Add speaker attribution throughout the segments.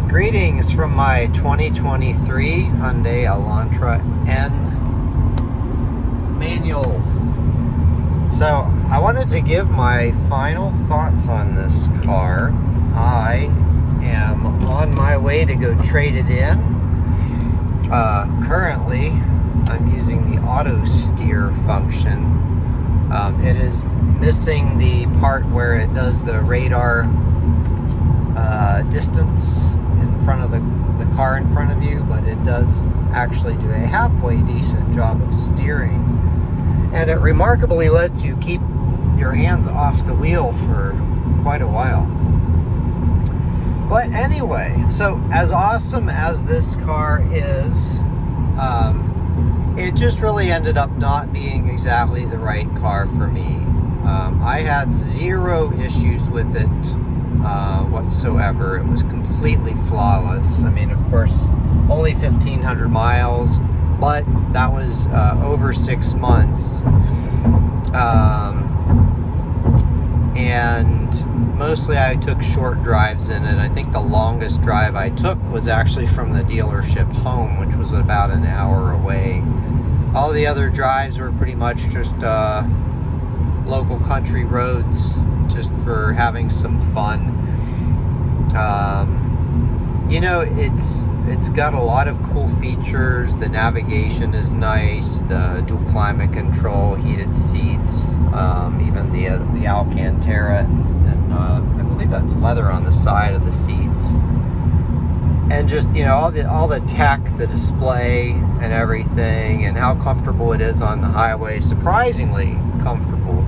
Speaker 1: Greetings from my 2023 Hyundai Elantra N manual. So I wanted to give my final thoughts on this car. I am on my way to go trade it in. Currently, I'm using the auto steer function. It is missing the part where it does the radar distance in front of the car in front of you, but it does actually do a halfway decent job of steering, and it remarkably lets you keep your hands off the wheel for quite a while. But anyway, so as awesome as this car is, it just really ended up not being exactly the right car for me. I had zero issues with it whatsoever. It was completely flawless. I mean, of course, only 1,500 miles, but that was over 6 months. And mostly I took short drives in it. I think the longest drive I took was actually from the dealership home, which was about an hour away. All the other drives were pretty much just local country roads, just for having some fun. You know, it's got a lot of cool features. The navigation is nice, the dual climate control, heated seats, even the Alcantara, and I believe that's leather on the side of the seats. And just, you know, all the tech, the display and everything, and how comfortable it is on the highway. Surprisingly comfortable.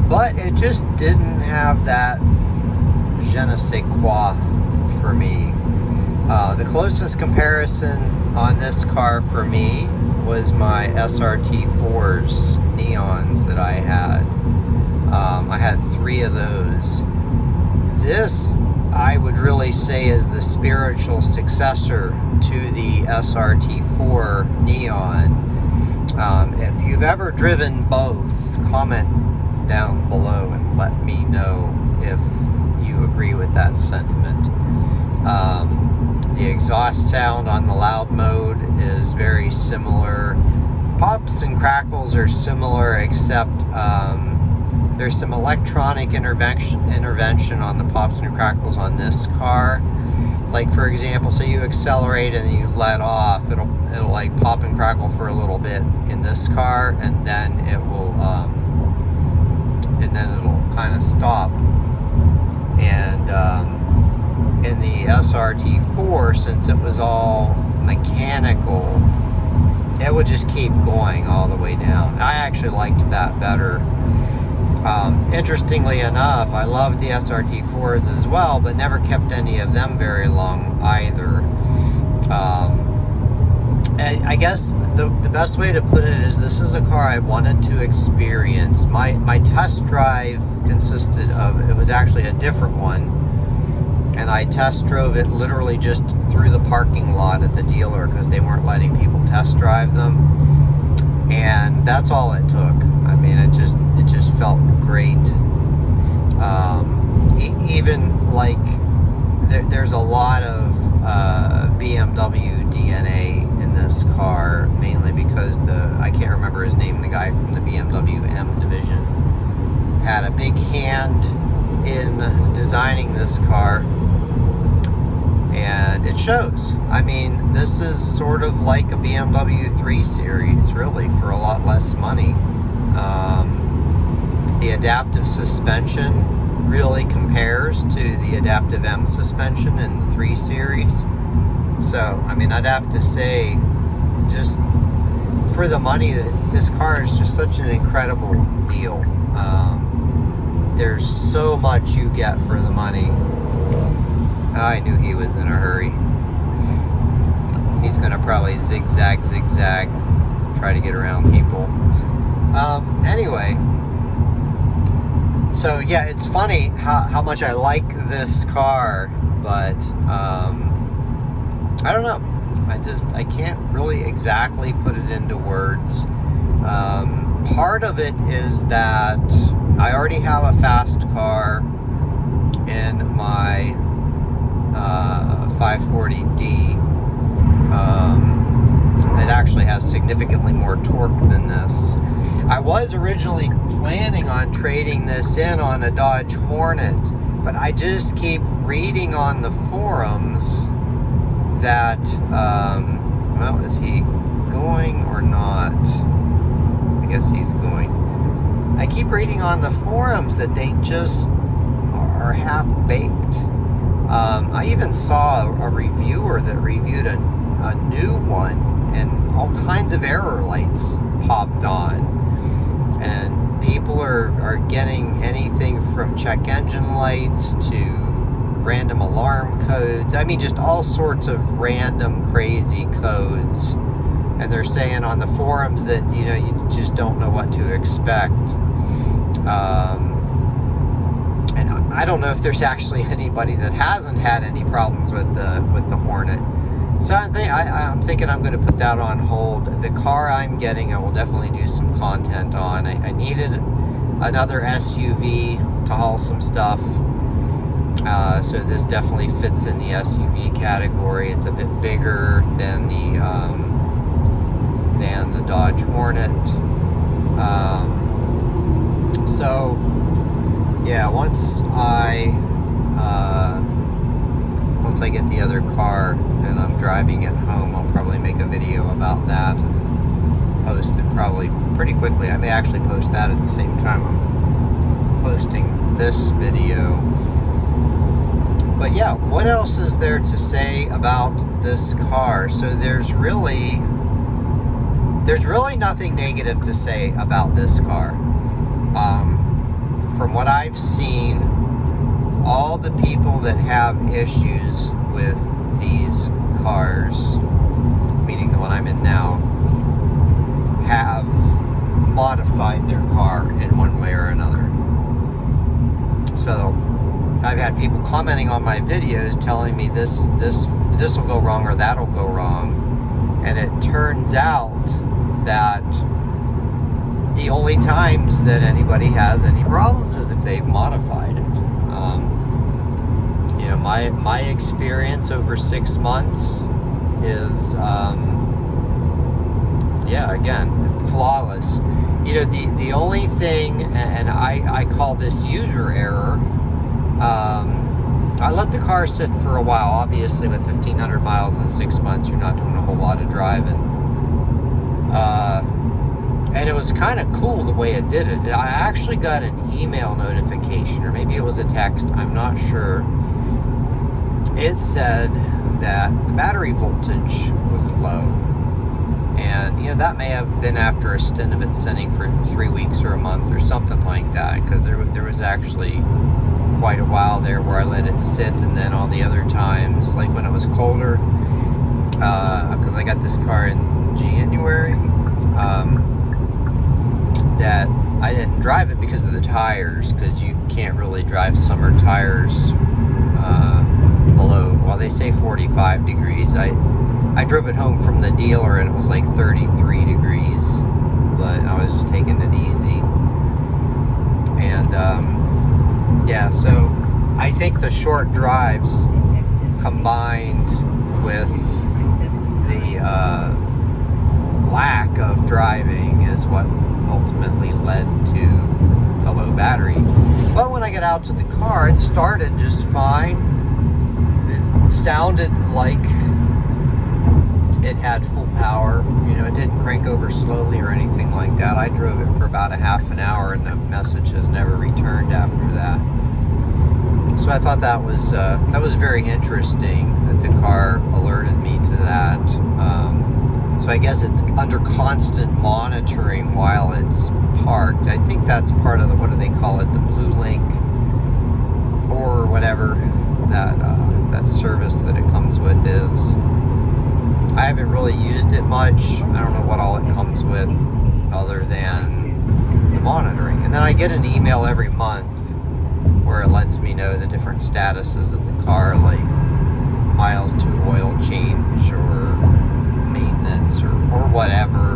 Speaker 1: But it just didn't have that je ne sais quoi for me. The closest comparison on this car for me was my SRT4's neons that I had. I had 3 of those. This, I would really say, is the spiritual successor to the SRT4 neon. If you've ever driven both, comment down below and let me know if you agree with that sentiment. The exhaust sound on the loud mode is very similar. Pops and crackles are similar, except there's some electronic intervention on the pops and crackles on this car. Like, for example, say you accelerate and you let off, it'll like pop and crackle for a little bit in this car, and then it'll kind of stop. And in the SRT4, since it was all mechanical, it would just keep going all the way down. I actually liked that better. Interestingly enough, I loved the SRT4s as well, but never kept any of them very long either. And I guess the best way to put it is, this is a car I wanted to experience. My test drive consisted of, it was actually a different one, and I test drove it literally just through the parking lot at the dealer because they weren't letting people test drive them, and that's all it took. I mean, it just felt great. Even like there's a lot of BMW DNA in this car, mainly because I can't remember his name, the guy from the BMW M division had a big hand in designing this car, and it shows. I mean, this is sort of like a BMW 3 Series, really, for a lot less money. The adaptive suspension really compares to the adaptive M suspension in the 3 Series. So, I mean, I'd have to say, just for the money, this car is just such an incredible deal. There's so much you get for the money. I knew he was in a hurry. He's gonna probably zigzag, try to get around people. Anyway, so yeah, it's funny how much I like this car, but I don't know. I can't really exactly put it into words. Part of it is that I already have a fast car in 540D. It actually has significantly more torque than this. I was originally planning on trading this in on a Dodge Hornet, but I just keep reading on the forums that, well, is he going or not? I guess he's going. I keep reading on the forums that they just are half-baked. I even saw a reviewer that reviewed a new one, and all kinds of error lights popped on. And people are getting anything from check engine lights to random alarm codes. I mean, just all sorts of random crazy codes. And they're saying on the forums that, you know, you just don't know what to expect. And I don't know if there's actually anybody that hasn't had any problems with the Hornet. So I'm thinking I'm going to put that on hold. The car I'm getting, I will definitely do some content on. I needed another SUV to haul some stuff. So this definitely fits in the SUV category. It's a bit bigger than the Dodge Hornet. So yeah, once I get the other car and I'm driving it home, I'll probably make a video about that. Post it probably pretty quickly. I may actually post that at the same time I'm posting this video. But yeah, what else is there to say about this car? So there's really nothing negative to say about this car. From what I've seen, all the people that have issues with these cars, meaning the one I'm in now, have modified their car in one way or another. So I've had people commenting on my videos telling me this will go wrong or that'll go wrong, and it turns out that the only times that anybody has any problems is if they've modified it. You know, my experience over 6 months is, yeah, again, flawless. You know, the only thing, and I call this user error, I let the car sit for a while. Obviously, with 1,500 miles in 6 months, you're not doing a whole lot of driving. And it was kind of cool the way it did it. I actually got an email notification, or maybe it was a text, I'm not sure. It said that the battery voltage was low. And, you know, that may have been after a stint of it sitting for 3 weeks or a month or something like that, because there was actually quite a while there where I let it sit, and then all the other times, like when it was colder, because I got this car in January, that I didn't drive it because of the tires, because you can't really drive summer tires below, well, they say 45 degrees. I drove it home from the dealer and it was like 33 degrees, but I was just taking it easy. And yeah, so I think the short drives combined with the lack of driving is what ultimately led to the low battery. But when I got out to the car, it started just fine. It sounded like it had full power. You know, it didn't crank over slowly or anything like that. I drove it for about a half an hour, and the message has never returned after that. So I thought that was very interesting that the car alerted me to that. So I guess it's under constant monitoring while it's parked. I think that's part of the, what do they call it, the Blue Link or whatever that service that it comes with is. I haven't really used it much. I don't know what all it comes with other than the monitoring. And then I get an email every month where it lets me know the different statuses of the car, like miles to oil change or maintenance or whatever,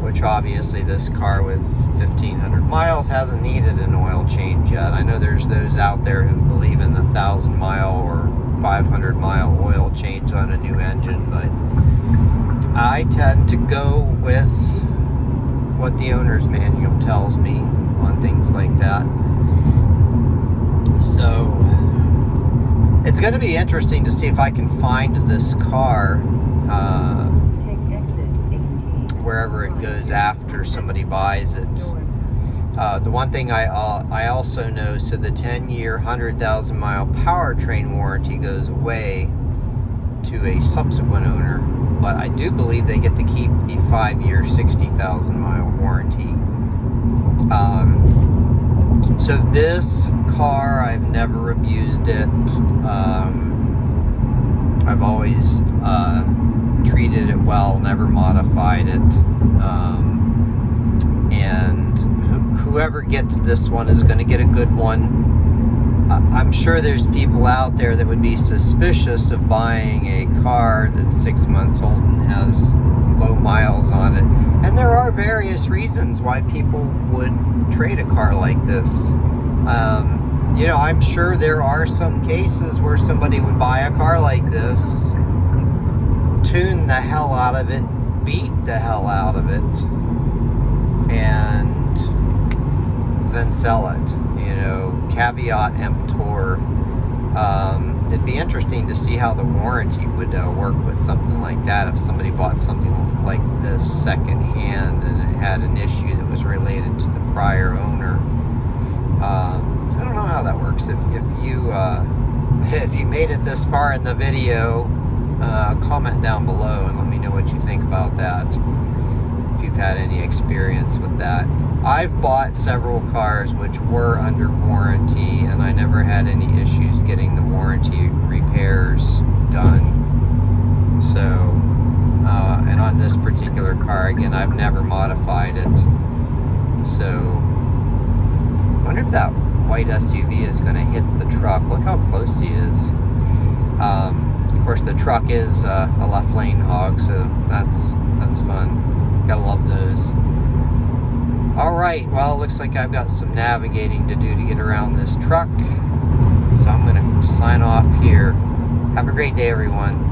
Speaker 1: which obviously this car with 1,500 miles hasn't needed an oil change yet. I know there's those out there who believe in the 1,000 mile or 500-mile oil change on a new engine, but I tend to go with what the owner's manual tells me on things like that. So it's going to be interesting to see if I can find this car wherever it goes after somebody buys it. The one thing I also know, so the 10-year, 100,000-mile powertrain warranty goes away to a subsequent owner, but I do believe they get to keep the 5-year, 60,000-mile warranty. So this car, I've never abused it. I've always treated it well, never modified it. And whoever gets this one is going to get a good one. I'm sure there's people out there that would be suspicious of buying a car that's 6 months old and has low miles on it. And there are various reasons why people would trade a car like this. You know, I'm sure there are some cases where somebody would buy a car like this, tune the hell out of it, beat the hell out of it, and then sell it. You know, caveat emptor. It'd be interesting to see how the warranty would work with something like that. If somebody bought something like this second hand and it had an issue that was related to the prior owner. I don't know how that works. If you made it this far in the video, comment down below and let me know what you think about that. If you've had any experience with that. I've bought several cars which were under warranty, and I never had any issues getting the warranty repairs done. So, and on this particular car, again, I've never modified it. So, I wonder if that white SUV is going to hit the truck. Look how close he is. Of course, the truck is a left lane hog, so that's fun. Gotta love those. Alright, well, it looks like I've got some navigating to do to get around this truck. So I'm going to sign off here. Have a great day, everyone.